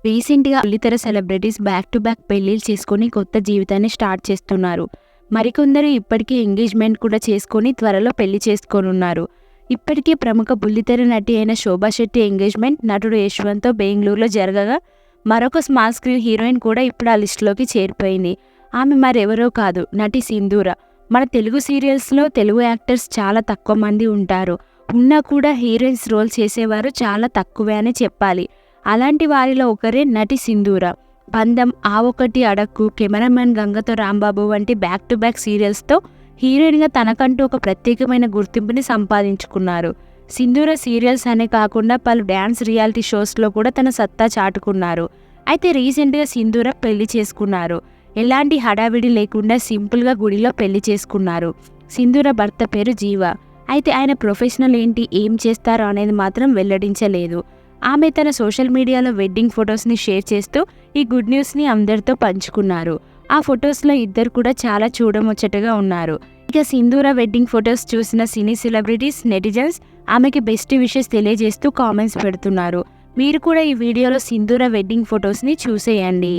రీసెంట్‌గా బుల్లితెర celebrities back to back పెళ్లిళ్ళు చేసుకొని కొత్త జీవితాన్ని స్టార్ట్ చేస్తున్నారు. మరికొందరు ఇప్పటికే ఎంగేజ్‌మెంట్ కూడా చేసుకొని త్వరలో పెళ్లి చేసుకోనున్నారు. ఇప్పటికే ప్రముఖ బుల్లితెర నటి అయిన శోభా శెట్టి ఎంగేజ్‌మెంట్ నటుడు యశ్వంత్‌తో బెంగుళూరులో జరగగా, మరొక స్మాల్ స్క్రీన్ హీరోయిన్ కూడా ఇప్పుడు ఆ లిస్టులోకి చేరిపోయింది. ఆమె మరెవరో కాదు, నటి సింధూర. మన తెలుగు సీరియల్స్‌లో తెలుగు యాక్టర్స్ చాలా తక్కువ మంది ఉంటారు. ఉన్నా కూడా హీరోయిన్స్ రోల్ చేసేవారు చాలా తక్కువే అని చెప్పాలి. అలాంటి వారిలో ఒకరే నటి సింధూర. పందెం, ఆ ఒకటి అడక్కు, కెమెరామెన్ గంగతో రాంబాబు వంటి బ్యాక్ టు బ్యాక్ సీరియల్స్తో హీరోయిన్గా తనకంటూ ఒక ప్రత్యేకమైన గుర్తింపుని సంపాదించుకున్నారు. సింధూర సీరియల్స్ అనే కాకుండా పలు డ్యాన్స్ రియాలిటీ షోస్లో కూడా తన సత్తా చాటుకున్నారు. అయితే రీసెంట్గా సింధూర పెళ్లి చేసుకున్నారు. ఎలాంటి హడావిడి లేకుండా సింపుల్గా గుడిలో పెళ్లి చేసుకున్నారు. సింధూర భర్త పేరు జీవ. అయితే ఆయన ప్రొఫెషనల్ ఏంటి, ఏం చేస్తారో అనేది మాత్రం వెల్లడించలేదు. ఆమె తన సోషల్ మీడియాలో వెడ్డింగ్ ఫొటోస్ని షేర్ చేస్తూ ఈ గుడ్ న్యూస్ని అందరితో పంచుకున్నారు. ఆ ఫొటోస్లో ఇద్దరు కూడా చాలా చూడముచ్చటగా ఉన్నారు. ఇక సింధూర వెడ్డింగ్ ఫొటోస్ చూసిన సినీ సెలబ్రిటీస్, నెటిజన్స్ ఆమెకి బెస్ట్ విషెస్ తెలియజేస్తూ కామెంట్స్ పెడుతున్నారు. మీరు కూడా ఈ వీడియోలో సింధూర వెడ్డింగ్ ఫొటోస్ని చూసేయండి.